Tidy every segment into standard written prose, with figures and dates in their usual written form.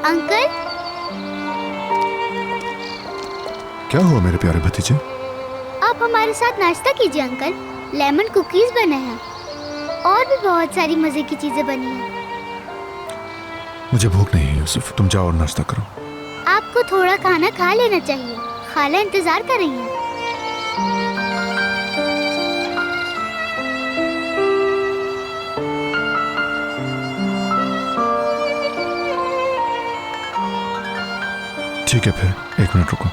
Uncle, क्या हुआ मेरे प्यारे भतीजे? आप हमारे साथ नाश्ता कीजिए अंकल। लेमन कुकीज बने हैं और भी बहुत सारी मजे की चीजें बनी हैं। मुझे भूख नहीं है यूसुफ, तुम जाओ और नाश्ता करो। आपको थोड़ा खाना खा लेना चाहिए, खाला इंतजार कर रही हैं। ठीक है, फिर 1 मिनट रुको।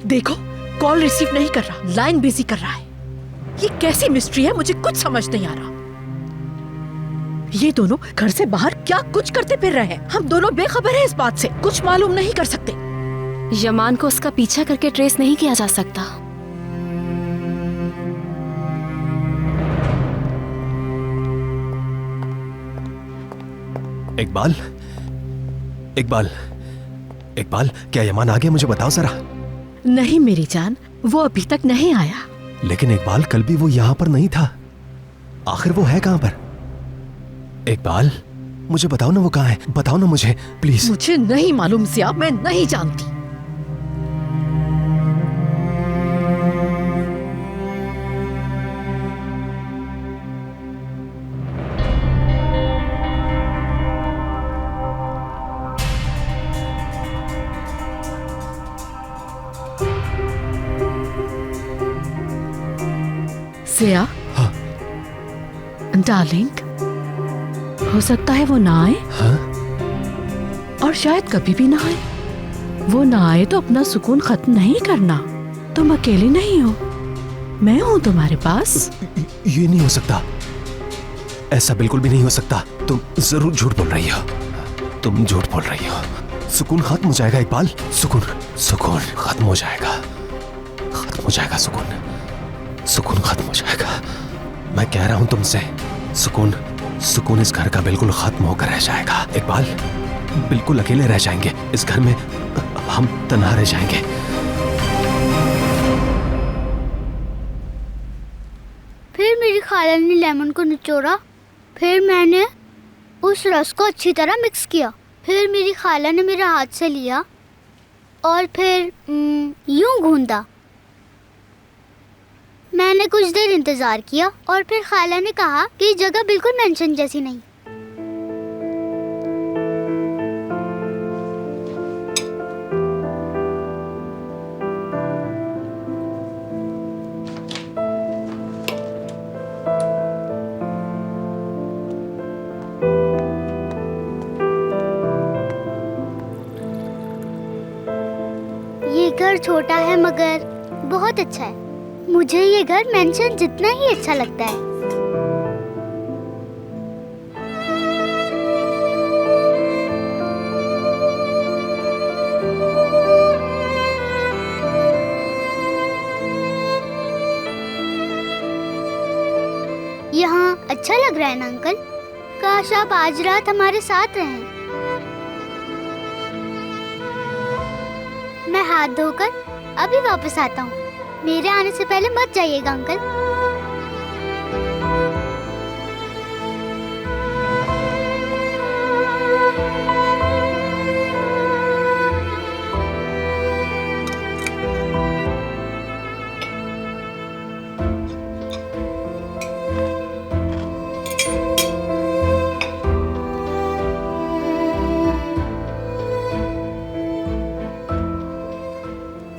देखो, कॉल रिसीव नहीं कर रहा, लाइन बिजी कर रहा है। ये कैसी मिस्ट्री है, मुझे कुछ समझ नहीं आ रहा। ये दोनों घर से बाहर क्या कुछ करते फिर रहे हैं। हम दोनों बेखबर हैं इस बात से, कुछ मालूम नहीं कर सकते। यमान को उसका पीछा करके ट्रेस नहीं किया जा सकता। इकबाल, इकबाल, इकबाल, क्या यमान आ गया? मुझे बताओ जरा। नहीं मेरी जान, वो अभी तक नहीं आया। लेकिन इकबाल, कल भी वो यहाँ पर नहीं था। आखिर वो है कहाँ पर? इकबाल, मुझे बताओ ना वो कहाँ है, बताओ ना मुझे प्लीज। मुझे नहीं मालूम सिया, मैं नहीं जानती। सिया, हाँ? डार्लिंग, हो सकता है वो ना आए। हाँ? और शायद कभी भी ना आए। वो ना आए तो अपना सुकून खत्म नहीं करना। तुम अकेले नहीं हो, मैं हूं तुम्हारे पास। ये नहीं हो सकता, ऐसा बिल्कुल भी नहीं हो सकता। तुम जरूर झूठ बोल रही हो, तुम झूठ बोल रही हो। सुकून खत्म हो जाएगा इकबाल, सुकून सुकून खत्म हो जाएगा, खत्म हो जाएगा सुकून, सुकून खत्म हो जाएगा। मैं कह रहा हूं तुमसे, सुकून सुकून इस घर का बिल्कुल खत्म होकर रह जाएगा। इकबाल, बिल्कुल अकेले रह जाएंगे इस घर में, हम तन्हा रह जाएंगे। फिर मेरी खाला ने लेमन को निचोड़ा, फिर मैंने उस रस को अच्छी तरह मिक्स किया, फिर मेरी खाला ने मेरे हाथ से लिया और फिर यूं गूंदा। मैंने कुछ देर इंतजार किया और फिर खाला ने कहा कि ये जगह बिल्कुल मेंशन जैसी नहीं। ये घर छोटा है मगर बहुत अच्छा है। मुझे ये घर मेंशन जितना ही अच्छा लगता है। यहाँ अच्छा लग रहा है ना अंकल? काश आप आज रात हमारे साथ रहें। मैं हाथ धोकर अभी वापस आता हूँ। मेरे आने से पहले मत जाइएगा अंकल।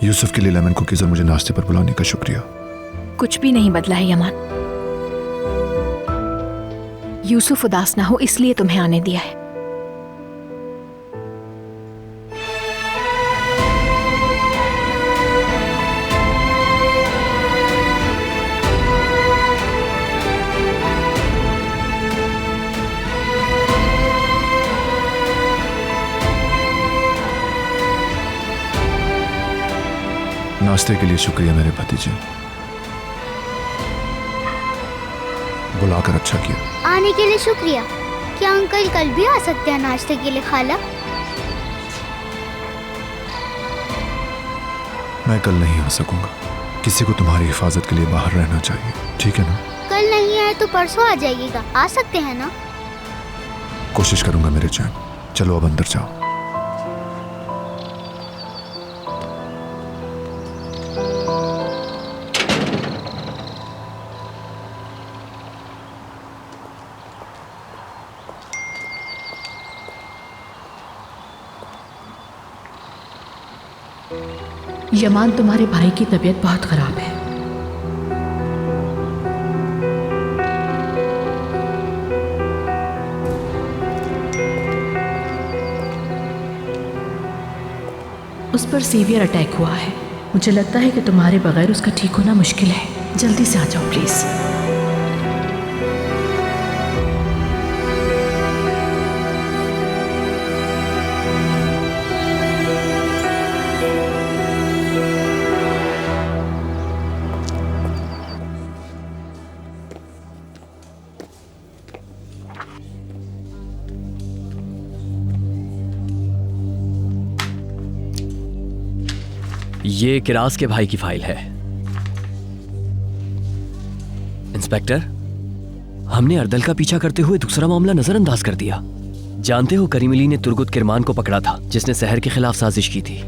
यूसुफ के लिए लेमन कुकीज और मुझे नाश्ते पर बुलाने का शुक्रिया। कुछ भी नहीं बदला है यमान। यूसुफ उदास ना हो इसलिए तुम्हें आने दिया है। नाश्ते के लिए शुक्रिया मेरे भतीजे। बुलाकर अच्छा किया। आने के लिए शुक्रिया। क्या अंकल कल भी आ सकते हैं नाश्ते के लिए खाला? मैं कल नहीं आ सकूंगा। किसी को तुम्हारी हिफाजत के लिए बाहर रहना चाहिए, ठीक है ना? कल नहीं आए तो परसों आ जाइएगा, आ सकते हैं ना? कोशिश करूंगा मेरे चैन। चलो अब अंदर जाओ। यमान, तुम्हारे भाई की तबीयत बहुत खराब है। उस पर सीवियर अटैक हुआ है। मुझे लगता है कि तुम्हारे बगैर उसका ठीक होना मुश्किल है। जल्दी से आ जाओ प्लीज। ये किरास के भाई की फाइल है। इंस्पेक्टर, हमने अर्दल का पीछा करते हुए दूसरा मामला नजरअंदाज कर दिया। जानते हो करीम अली ने तुर्गुत किरमान को पकड़ा था, जिसने शहर के खिलाफ साजिश की थी।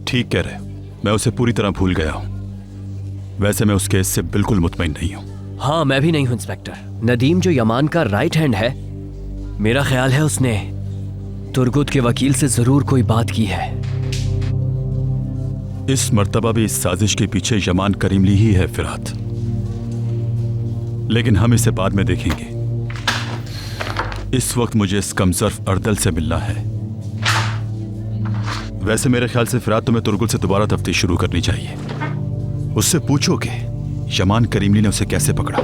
ठीक कह रहे, मैं उसे पूरी तरह भूल गया हूं। वैसे मैं उस केस से बिल्कुल मुतमईन नहीं हूं। हाँ, मैं भी नहीं हूं इंस्पेक्टर। नदीम जो यमान का राइट हैंड है, मेरा ख्याल है उसने तुर्गुत के वकील से जरूर कोई बात की है। इस मर्तबा भी इस साजिश के पीछे यमान करीमली ही है फिरात, लेकिन हम इसे बाद में देखेंगे। इस वक्त मुझे इस कमजोर अर्दल से मिलना है। वैसे मेरे ख्याल से फिरात तुम्हें तुर्गुत से दोबारा तफ्तीश शुरू करनी चाहिए। उससे पूछो कि यमान करीमली ने उसे कैसे पकड़ा।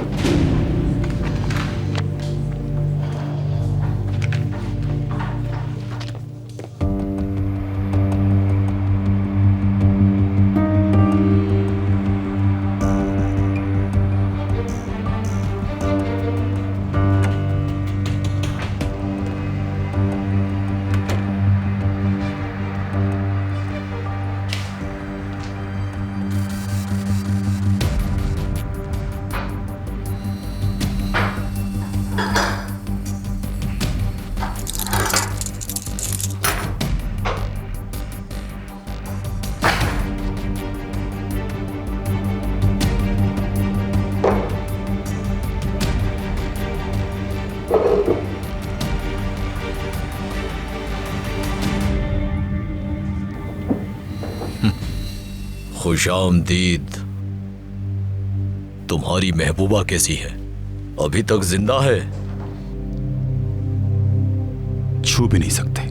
खुशामदीद। तुम्हारी महबूबा कैसी है? अभी तक जिंदा है? छू भी नहीं सकते।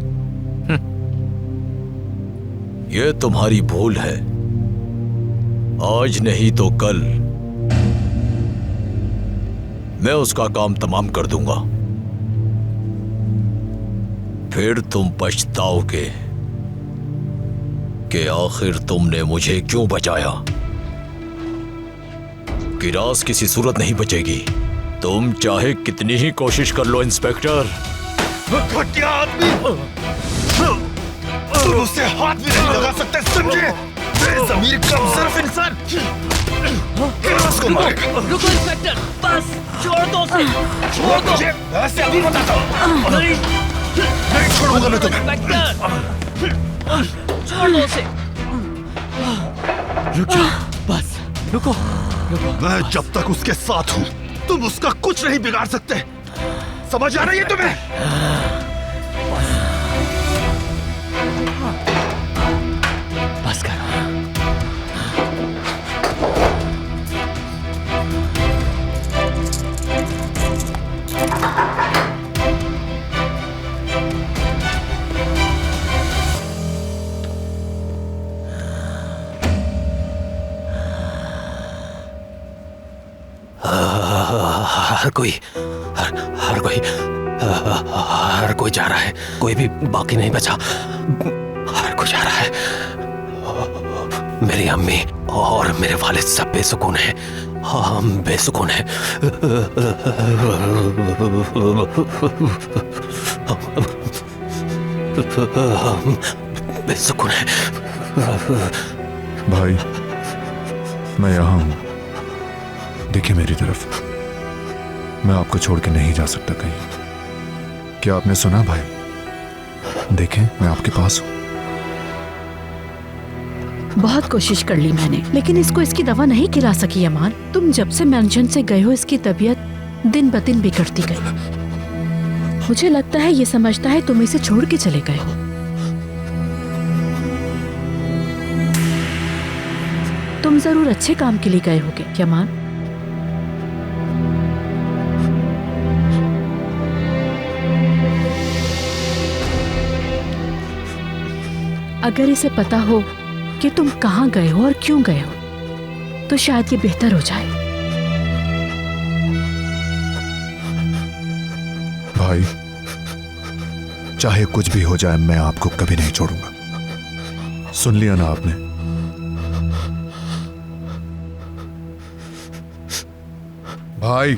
यह तुम्हारी भूल है। आज नहीं तो कल मैं उसका काम तमाम कर दूंगा। फिर तुम पछताओगे कि आखिर तुमने मुझे क्यों बचाया। किरास किसी सूरत नहीं बचेगी, तुम चाहे कितनी ही कोशिश कर लो इंस्पेक्टर। घटिया आदमी, तुम उससे हाथ भी नहीं लगा सकते, समझे? बेज़मीर कमज़र्फ इंसान किरास को मारेगा। रुको इंस्पेक्टर, बस छोड़ दो उसे, छोड़ दो। मुझे ऐसे अभी बताता हूँ। नहीं छोड़ूंगा मैं तुम्हें। इंस्पेक्टर, छोड़ दो उसे। रुक जाओ, बस रुको, रुको। मैं जब तक उसके साथ हूँ, तुम उसका कुछ नहीं बिगाड़ सकते। समझ आ रही है तुम्हें? बस करो। हर कोई जा रहा है, कोई भी बाकी नहीं बचा। हर कोई जा रहा है। मेरी अम्मी और मेरे वालिद सब बेसुकून हैं हम बेसुकून हैं। हम बेसुकून हैं। भाई मैं यहाँ हूं, देखिए मेरी तरफ। मैं आपको छोड़ के नहीं जा सकता कहीं। क्या आपने सुना भाई? देखें मैं आपके पास हूं। बहुत कोशिश कर ली मैंने, लेकिन इसको इसकी दवा नहीं खिला सकी अमान। तुम जब से मेंशन से गए हो इसकी तबीयत दिन ब दिन बिगड़ती गई। मुझे लगता है ये समझता है तुम इसे छोड़ के चले गए हो। तुम जरूर अच्छे काम के लिए गए होगे क्या अमान? अगर इसे पता हो कि तुम कहाँ गए हो और क्यों गए हो तो शायद ये बेहतर हो जाए। भाई चाहे कुछ भी हो जाए मैं आपको कभी नहीं छोड़ूंगा। सुन लिया ना आपने? भाई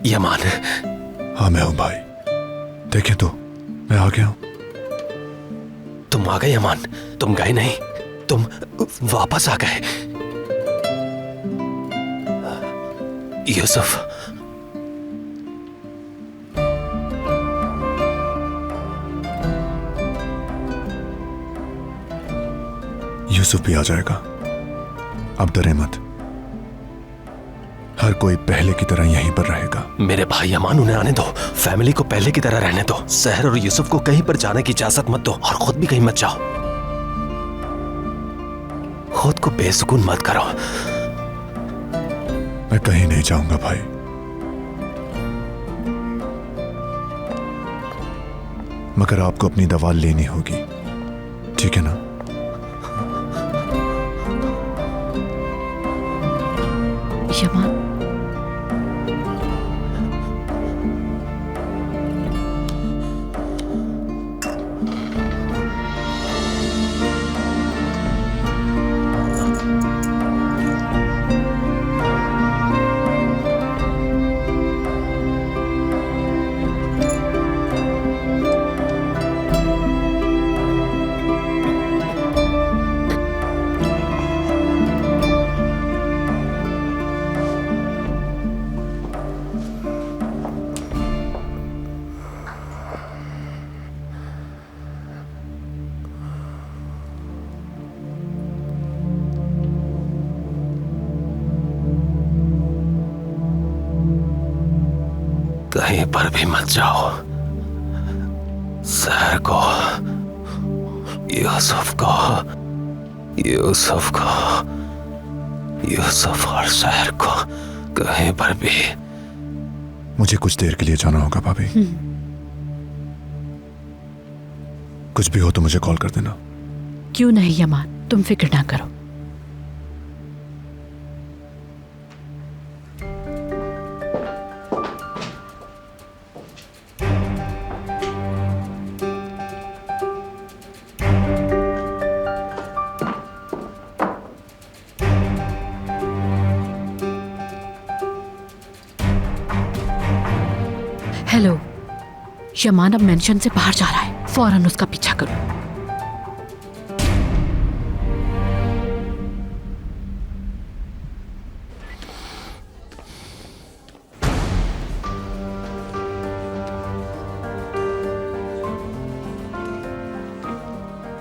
यमान। हाँ मैं हूं भाई, देखे तो मैं आ गया हूं। तुम आ गए यमान, तुम गए नहीं, तुम वापस आ गए। यूसुफ, यूसुफ भी आ जाएगा, अब डरे मत। हर कोई पहले की तरह यहीं पर रहेगा। मेरे भाई अमान, उन्हें आने दो। फैमिली को पहले की तरह रहने दो। सहर और यूसुफ को कहीं पर जाने की इजाजत मत दो और खुद भी कहीं मत जाओ। खुद को बेसुकून मत करो। मैं कहीं नहीं जाऊंगा भाई। मगर आपको अपनी दवा लेनी होगी, ठीक है ना? यमान, कहीं पर भी मत जाओ। सहर को, यूसुफ को, यूसुफ को, यूसुफ और सहर को कहीं पर भी। मुझे कुछ देर के लिए जाना होगा भाभी। कुछ भी हो तो मुझे कॉल कर देना। क्यों नहीं यमान, तुम फिक्र ना करो। हेलो, यमान अब मेंशन से बाहर जा रहा है, फौरन उसका पीछा करो।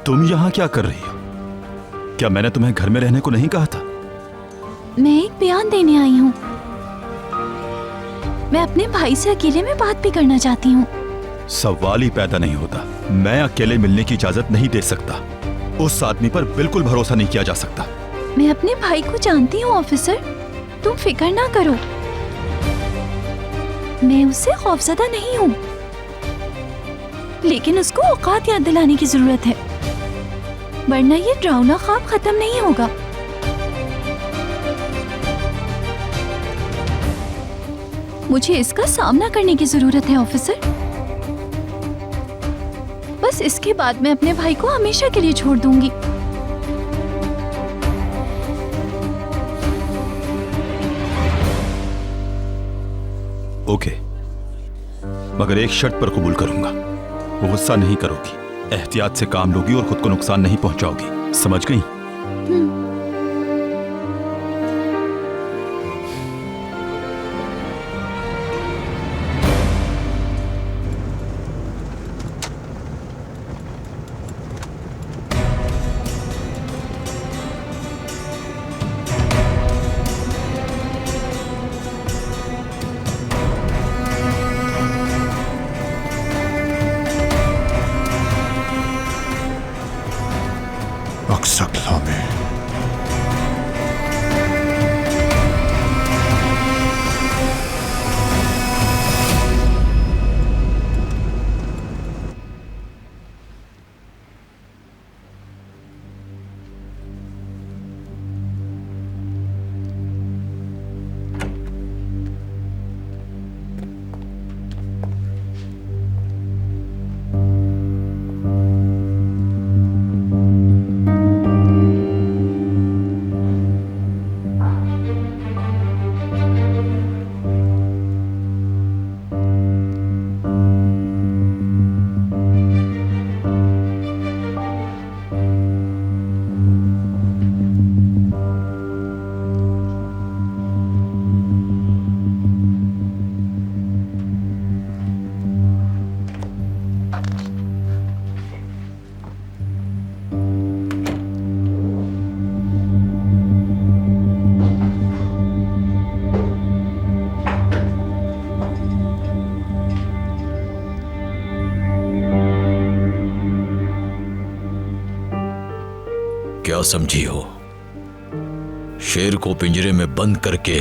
तुम यहां क्या कर रही हो? क्या मैंने तुम्हें घर में रहने को नहीं कहा था? मैं एक बयान देने आई हूँ। मैं अपने भाई से अकेले में बात भी करना चाहती हूँ। सवाल ही पैदा नहीं होता। मैं अकेले मिलने की इजाजत नहीं दे सकता। उस आदमी पर बिल्कुल भरोसा नहीं किया जा सकता। मैं अपने भाई को जानती हूँ ऑफिसर, तुम फिक्र ना करो। मैं उससे खौफजदा नहीं हूँ, लेकिन उसको औकात याद दिलाने की जरूरत है। वरना ये डरावना ख्वाब खत्म नहीं होगा। मुझे इसका सामना करने की जरूरत है ऑफिसर। बस इसके बाद मैं अपने भाई को हमेशा के लिए छोड़ दूंगी। ओके, मगर एक शर्त पर कबूल करूंगा। वो गुस्सा नहीं करोगी, एहतियात से काम लोगी और खुद को नुकसान नहीं पहुंचाओगी, समझ गई? अक्सकला में क्या समझी हो? शेर को पिंजरे में बंद करके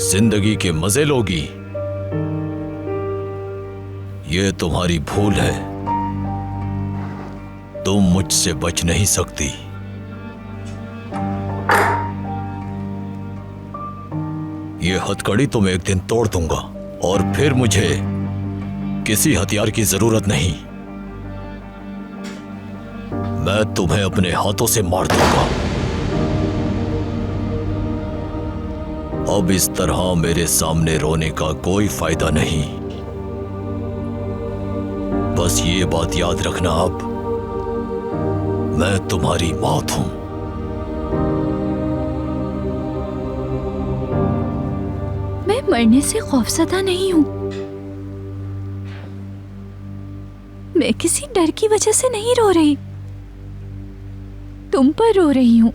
जिंदगी के मजे लोगी? ये तुम्हारी भूल है। तुम मुझसे बच नहीं सकती। ये हथकड़ी तो मैं एक दिन तोड़ दूंगा और फिर मुझे किसी हथियार की जरूरत नहीं। मैं तुम्हें अपने हाथों से मार दूंगा। अब इस तरह मेरे सामने रोने का कोई फायदा नहीं। बस ये बात याद रखना, अब मैं तुम्हारी मौत हूं। मैं मरने से खौफजदा नहीं हूं। मैं किसी डर की वजह से नहीं रो रही। तुम पर रो रही हूं,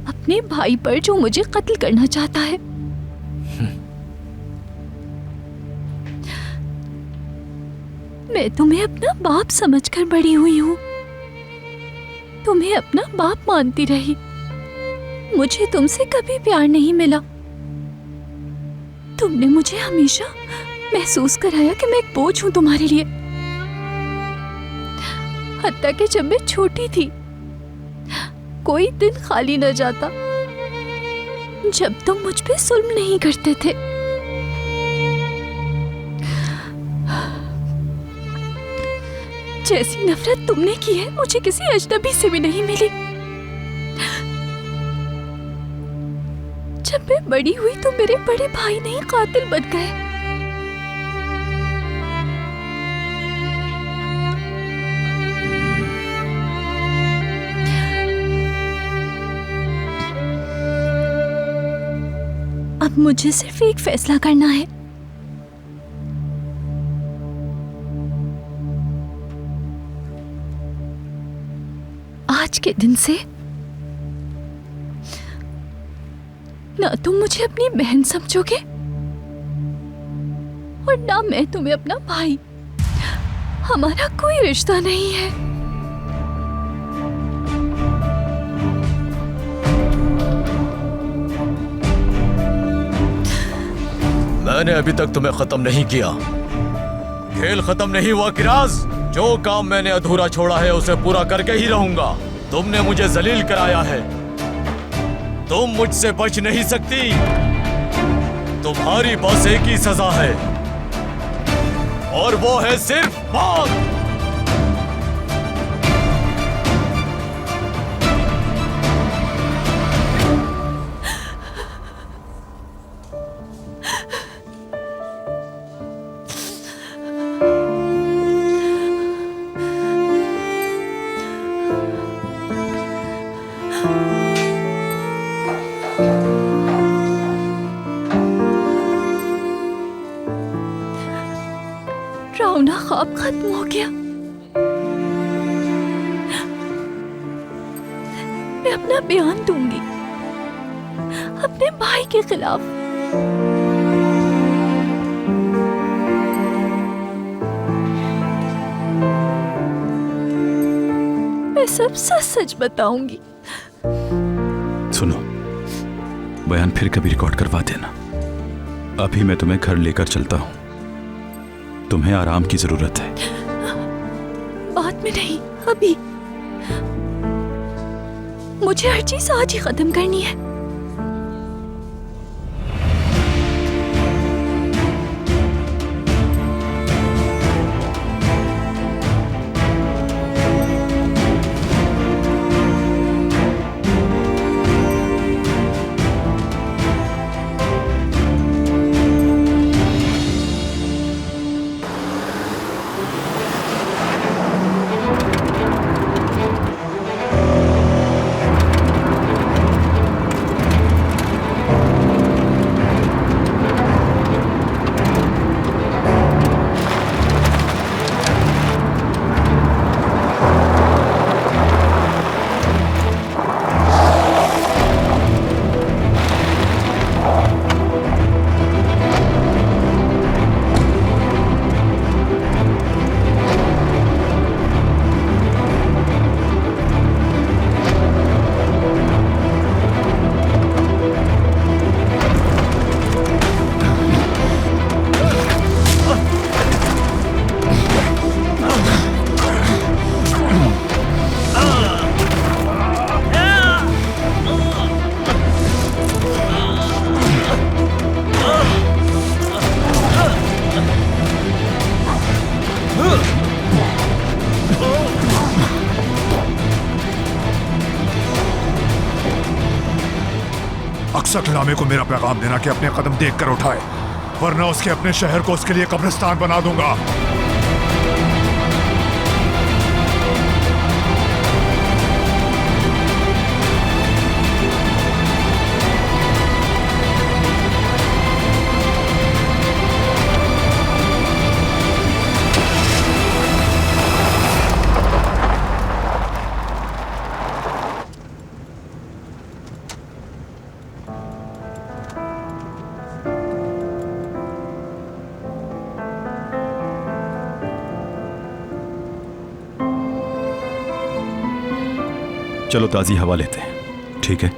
अपने भाई पर जो मुझे कत्ल करना चाहता है। मैं तुम्हें अपना बाप समझकर बड़ी हुई हूं, तुम्हें अपना बाप मानती रही। मुझे तुमसे कभी प्यार नहीं मिला। तुमने मुझे हमेशा महसूस कराया कि मैं एक बोझ हूं तुम्हारे लिए। हत्ता कि जब मैं छोटी थी कोई दिन खाली न जाता जब तुम मुझ पे जुल्म नहीं करते थे। जैसी नफरत तुमने की है मुझे किसी अजनबी से भी नहीं मिली। जब मैं बड़ी हुई तो मेरे बड़े भाई नहीं कातिल बन गए। अब मुझे सिर्फ एक फैसला करना है। आज के दिन से ना तुम मुझे अपनी बहन समझोगे और ना मैं तुम्हें अपना भाई। हमारा कोई रिश्ता नहीं है। मैंने अभी तक तुम्हें खत्म नहीं किया। खेल खत्म नहीं हुआ किराज। जो काम मैंने अधूरा छोड़ा है उसे पूरा करके ही रहूंगा। तुमने मुझे जलील कराया है। तुम मुझसे बच नहीं सकती। तुम्हारी बस एक ही सजा है और वो है सिर्फ मौत। रावना ख्वाब खत्म हो गया। मैं अपना बयान दूंगी अपने भाई के खिलाफ। मैं सब सच सच बताऊंगी। सुनो, बयान फिर कभी रिकॉर्ड करवा देना। अभी मैं तुम्हें घर लेकर चलता हूं। तुम्हें आराम की जरूरत है। बाद में नहीं, अभी। मुझे हर चीज आज ही खत्म करनी है। अक्सर नामे को मेरा पैगाम देना कि अपने कदम देख कर उठाए, वरना उसके अपने शहर को उसके लिए कब्रिस्तान बना दूंगा। चलो ताजी हवा लेते हैं, ठीक है?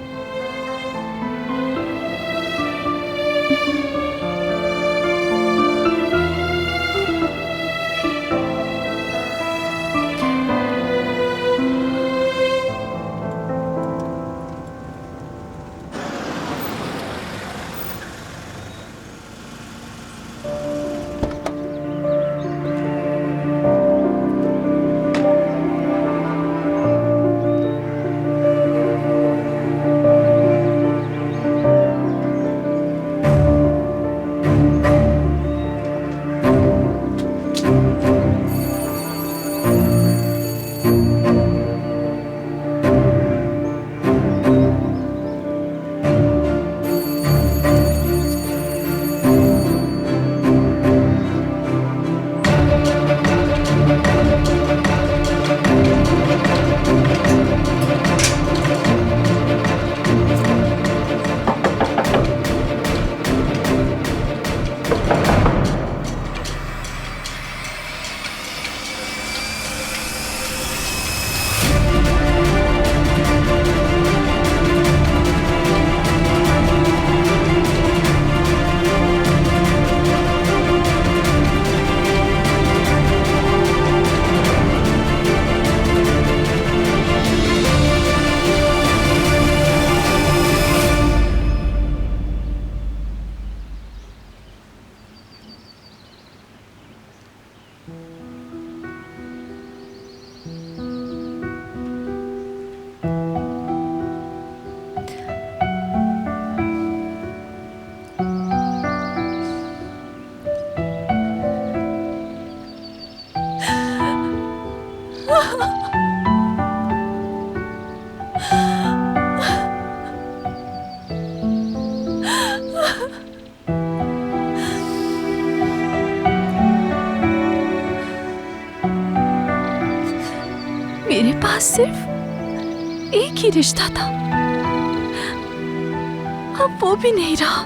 मेरे पास सिर्फ एक ही रिश्ता था, अब वो भी नहीं रहा।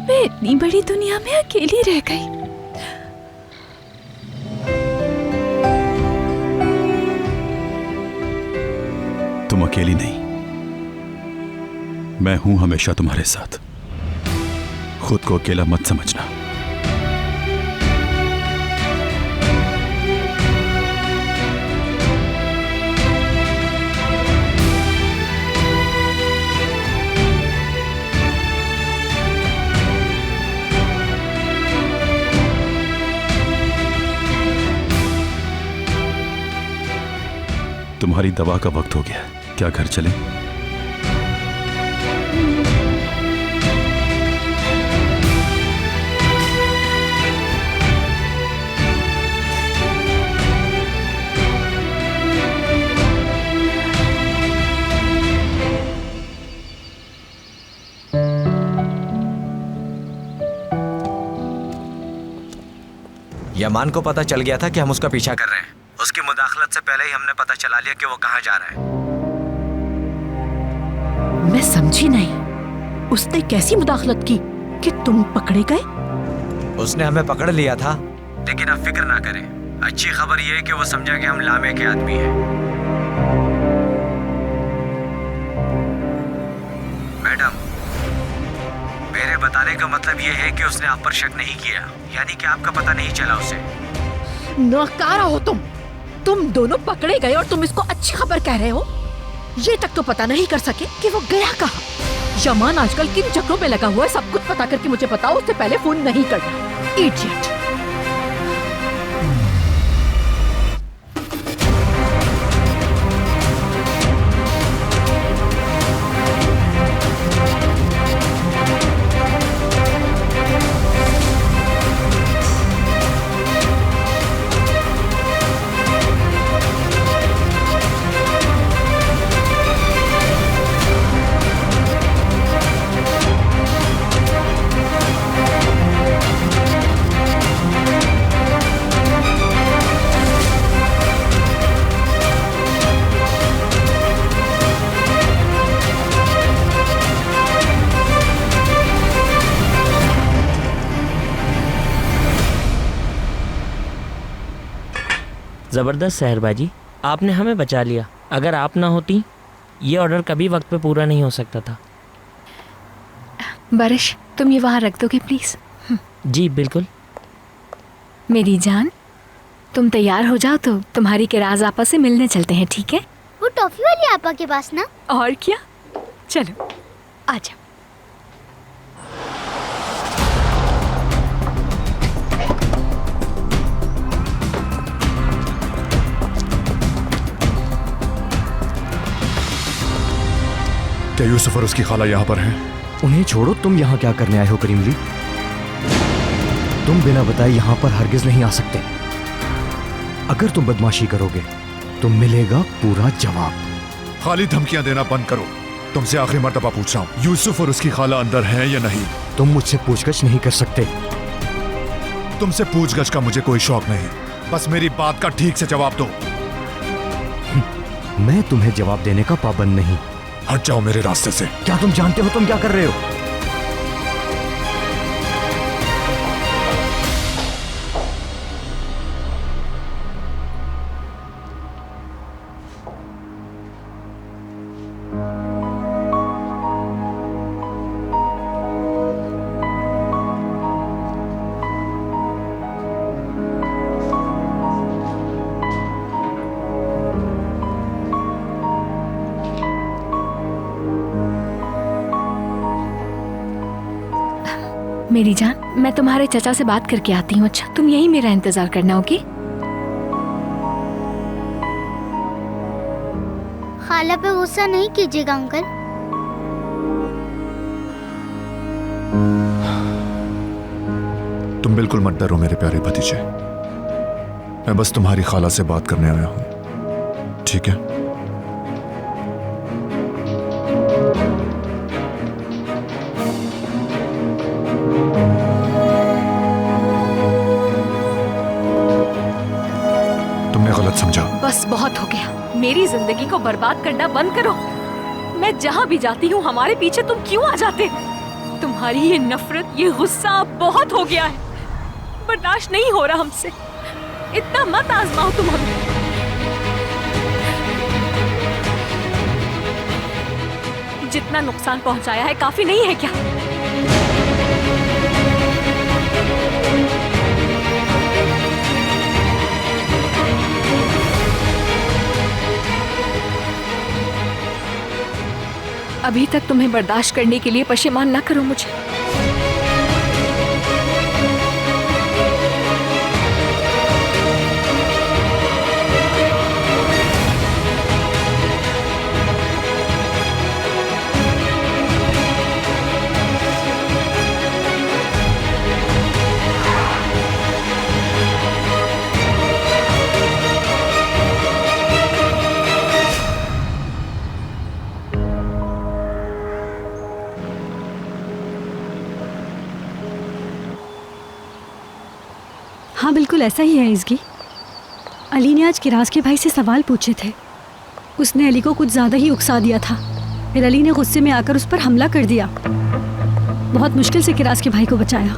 मैं इतनी बड़ी दुनिया में अकेली रह गई। तुम अकेली नहीं, मैं हूं हमेशा तुम्हारे साथ। खुद को अकेला मत समझना। तुम्हारी दवा का वक्त हो गया, क्या घर चलें? यमान को पता चल गया था कि हम उसका पीछा कर रहे हैं। उसकी मुदाखलत से पहले ही हमने पता चला लिया कि वो कहाँ जा रहा है। मैं समझी नहीं, उसने कैसी मुदाखलत की कि तुम पकड़े गए? उसने हमें पकड़ लिया था, लेकिन आप फिक्र ना करें। अच्छी खबर यह है कि वो समझा कि हम लामे के आदमी हैं। मैडम, मेरे बताने का मतलब यह है कि उसने आप पर शक नहीं किया, यानी कि आपका पता नहीं चला उसे। नकारा हो तुम दोनों पकड़े गए और तुम इसको अच्छी खबर कह रहे हो? ये तक तो पता नहीं कर सके कि वो गया कहाँ। यमान आजकल किन चक्रों में लगा हुआ है, सब कुछ पता करके मुझे बताओ, उससे पहले फोन नहीं करना। इडियट। ज़बरदस्त सहरबाजी, आपने हमें बचा लिया। अगर आप ना होती ये ऑर्डर कभी वक्त पे पूरा नहीं हो सकता था। बारिश, तुम ये वहाँ रख दोगे प्लीज? जी बिल्कुल। मेरी जान, तुम तैयार हो जाओ तो तुम्हारी किराज आपा से मिलने चलते हैं, ठीक है? वो टॉफी वाली आपा के पास ना? और क्या, चलो आजा। क्या यूसुफ और उसकी खाला यहाँ पर हैं? उन्हें छोड़ो, तुम यहाँ क्या करने आए हो करीमली? तुम बिना बताए यहाँ पर हरगिज नहीं आ सकते। अगर तुम बदमाशी करोगे तो मिलेगा पूरा जवाब। खाली धमकियां देना बंद करो। तुमसे आखिरी मर्तबा पूछ रहा हूँ, यूसुफ और उसकी खाला अंदर हैं या नहीं? तुम मुझसे पूछगछ नहीं कर सकते। तुमसे पूछगछ का मुझे कोई शौक नहीं, बस मेरी बात का ठीक से जवाब दो। मैं तुम्हें जवाब देने का पाबंद नहीं। हट जाओ मेरे रास्ते से। क्या तुम जानते हो तुम क्या कर रहे हो? मेरी जान, मैं तुम्हारे चचा से बात करके आती हूँ। अच्छा, तुम यही मेरा इंतजार करना, ओके? खाला पे गुस्सा नहीं कीजिएगा अंकल। तुम बिल्कुल मत डरो मेरे प्यारे भतीजे, मैं बस तुम्हारी खाला से बात करने आया हूं, ठीक है? तुमने गलत समझा। बस बहुत हो गया, मेरी जिंदगी को बर्बाद करना बंद करो। मैं जहाँ भी जाती हूँ हमारे पीछे तुम क्यों आ जाते? तुम्हारी ये नफरत, ये गुस्सा अब बहुत हो गया है, बर्दाश्त नहीं हो रहा हमसे। इतना मत आजमाओ तुम हमें। जितना नुकसान पहुंचाया है काफी नहीं है क्या? अभी तक तुम्हें बर्दाश्त करने के लिए पशेमान ना करो मुझे। हाँ बिल्कुल ऐसा ही है इसकी। अली ने आज किराज के भाई से सवाल पूछे थे। उसने अली को कुछ ज़्यादा ही उकसा दिया था। फिर अली ने गुस्से में आकर उस पर हमला कर दिया। बहुत मुश्किल से किराज के भाई को बचाया।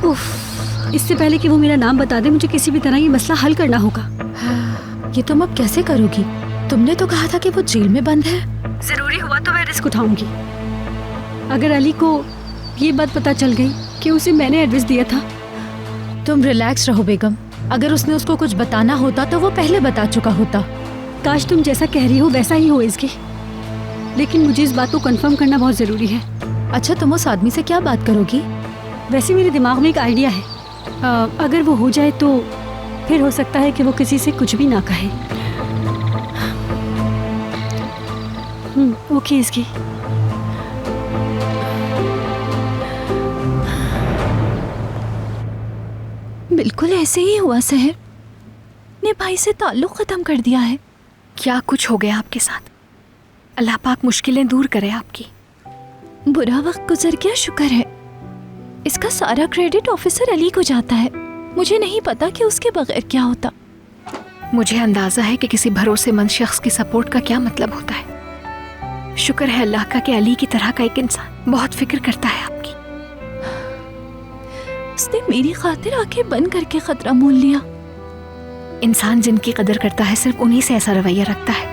उफ, इससे पहले कि वो मेरा नाम बता दे मुझे किसी भी तरह ये मसला हल करना होगा। ये तुम अब कैसे करोगी? तुमने तो कहा था कि वो जेल में बंद है। ज़रूरी हुआ तो मैं रिस्क उठाऊंगी। अगर अली को ये बात पता चल गई कि उसे मैंने एड्रेस दिया था। तुम रिलैक्स रहो बेगम, अगर उसने उसको कुछ बताना होता तो वो पहले बता चुका होता। काश तुम जैसा कह रही हो वैसा ही हो इसकी, लेकिन मुझे इस बात को कंफर्म करना बहुत ज़रूरी है। अच्छा, तुम उस आदमी से क्या बात करोगी? वैसे मेरे दिमाग में एक आइडिया है। अगर वो हो जाए तो फिर हो सकता है कि वो किसी से कुछ भी ना कहे। ओके इसकी। बिल्कुल ऐसे ही हुआ सहर ने भाई से ताल्लुक खत्म कर दिया है। क्या कुछ हो गया आपके साथ? अल्लाह पाक मुश्किलें दूर करे आपकी। बुरा वक्त गुजर गया, शुक्र है। इसका सारा क्रेडिट ऑफिसर अली को जाता है। मुझे नहीं पता कि उसके बगैर क्या होता। मुझे अंदाजा है कि किसी भरोसेमंद शख्स की सपोर्ट का क्या मतलब होता है। शुक्र है अल्लाह का कि अली की तरह का एक इंसान बहुत फिक्र करता है आपकी। उसने मेरी खातिर आंखें बंद करके खतरा मोल लिया। इंसान जिनकी कदर करता है सिर्फ उन्हीं से ऐसा रवैया रखता है।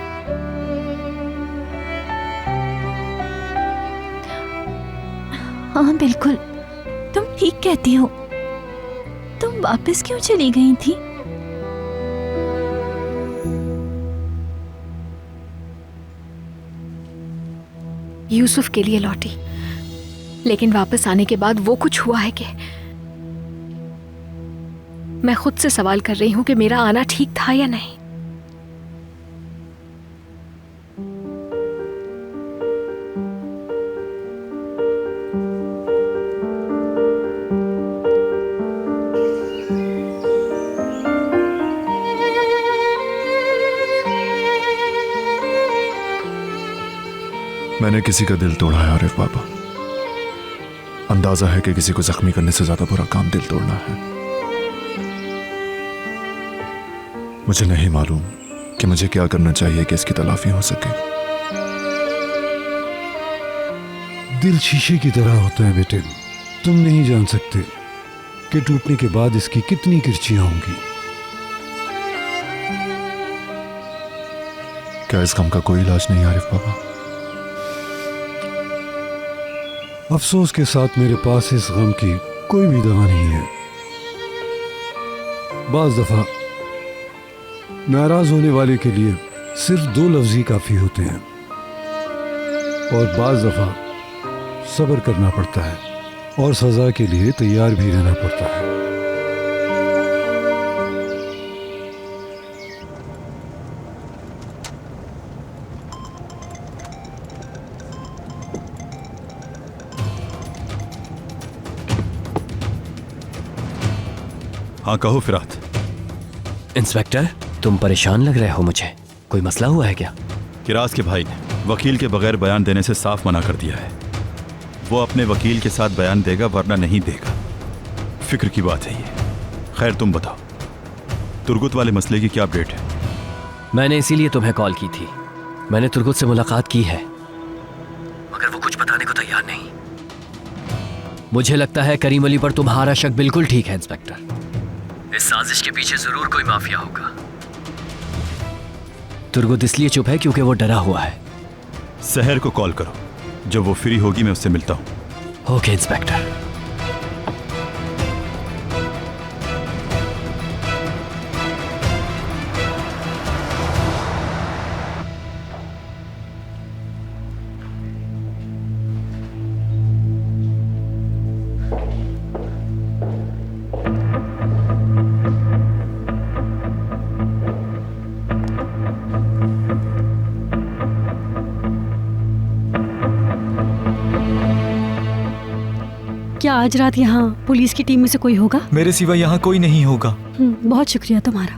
हाँ बिल्कुल, तुम ठीक कहती हो। तुम वापस क्यों चली गई थी? यूसुफ के लिए लौटी, लेकिन वापस आने के बाद वो कुछ हुआ है कि मैं खुद से सवाल कर रही हूं कि मेरा आना ठीक था या नहीं। मैंने किसी का दिल तोड़ा है आरिफ बाबा। अंदाजा है कि किसी को जख्मी करने से ज्यादा बुरा काम दिल तोड़ना है। मुझे नहीं मालूम कि मुझे क्या करना चाहिए कि इसकी तलाफी हो सके। दिल शीशे की तरह होता है बेटे, तुम नहीं जान सकते कि टूटने के बाद इसकी कितनी किरचियां होंगी। क्या इस गम का कोई इलाज नहीं आरिफ बाबा? अफसोस के साथ मेरे पास इस गम की कोई भी दवा नहीं है। बाज दफा नाराज होने वाले के लिए सिर्फ 2 लफ्ज ही काफी होते हैं और बाज दफा सब्र करना पड़ता है। और सजा के लिए तैयार भी रहना पड़ता है। हाँ कहो फिरात। इंस्पेक्टर, तुम परेशान लग रहे हो मुझे। कोई मसला हुआ है क्या? किराज के भाई ने वकील के बगैर बयान देने से साफ मना कर दिया है। वो अपने वकील के साथ बयान देगा वरना नहीं देगा। फिक्र की बात है ये। खैर तुम बताओ, तुर्गुत वाले मसले की क्या अपडेट है? मैंने इसीलिए तुम्हें कॉल की थी। मैंने तुर्गुत से मुलाकात की है, मगर वो कुछ बताने को तैयार नहीं। मुझे लगता है करीम अली पर तुम्हारा शक बिल्कुल ठीक है इंस्पेक्टर। इस साजिश के पीछे जरूर कोई माफिया होगा। तुर्गुत इसलिए चुप है क्योंकि वो डरा हुआ है। सहर को कॉल करो, जब वो फ्री होगी मैं उससे मिलता हूं। Okay inspector. क्या आज रात यहाँ पुलिस की टीम में से कोई होगा? मेरे सिवा यहाँ कोई नहीं होगा। बहुत शुक्रिया तुम्हारा।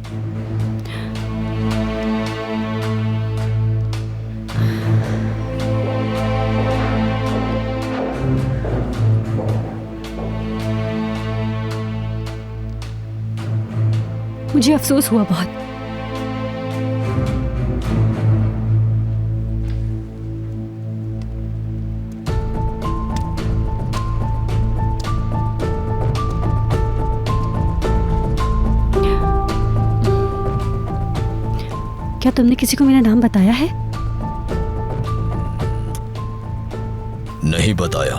मुझे अफसोस हुआ बहुत। क्या तुमने किसी को मेरा नाम बताया है? नहीं बताया,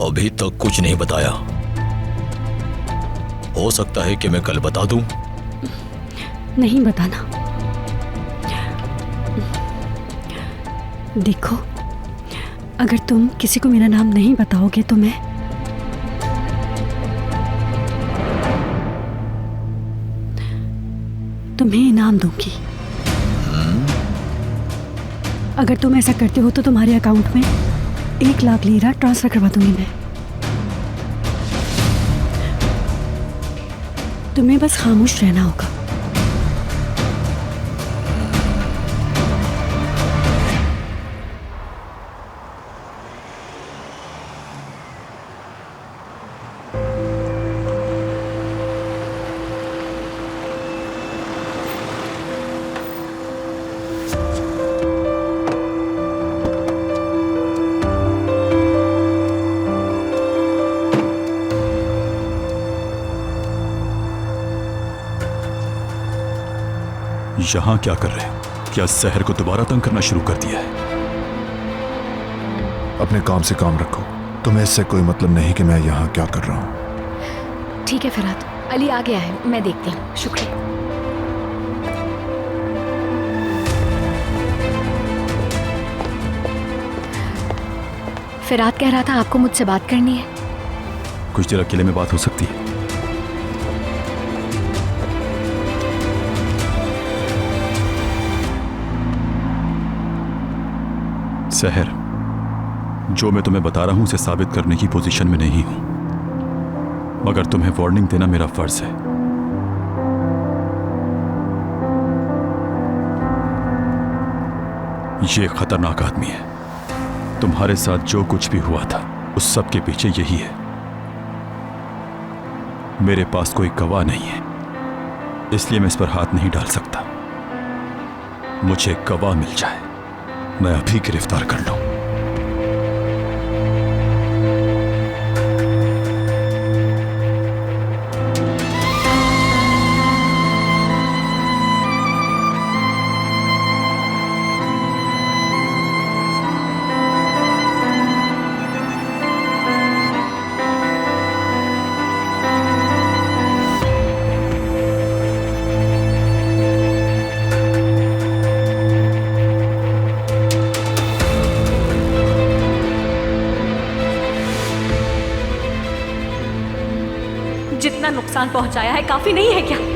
अभी तक कुछ नहीं बताया। हो सकता है कि मैं कल बता दूं। नहीं बताना। देखो, अगर तुम किसी को मेरा नाम नहीं बताओगे तो मैं तुम्हें इनाम दूंगी। अगर तुम ऐसा करते हो तो तुम्हारे अकाउंट में 1 लाख लीरा ट्रांसफर करवा दूंगी मैं। तुम्हें बस खामोश रहना होगा। यहां क्या कर रहे हो? क्या सहर को दोबारा तंग करना शुरू कर दिया है? अपने काम से काम रखो। तुम्हें इससे कोई मतलब नहीं कि मैं यहाँ क्या कर रहा हूँ। ठीक है फिरात, अली आ गया है, मैं देखती हूँ। शुक्रिया। फिरात कह रहा था आपको मुझसे बात करनी है। कुछ देर अकेले में बात हो सकती है? सहर, जो मैं तुम्हें बता रहा हूं उसे साबित करने की पोजीशन में नहीं हूं, मगर तुम्हें वार्निंग देना मेरा फर्ज है। ये एक खतरनाक आदमी है। तुम्हारे साथ जो कुछ भी हुआ था उस सब के पीछे यही है। मेरे पास कोई गवाह नहीं है, इसलिए मैं इस पर हाथ नहीं डाल सकता। मुझे गवाह मिल जाए, मैं अभी गिरफ्तार कर लूं। नुकसान पहुंचाया है काफी नहीं है क्या?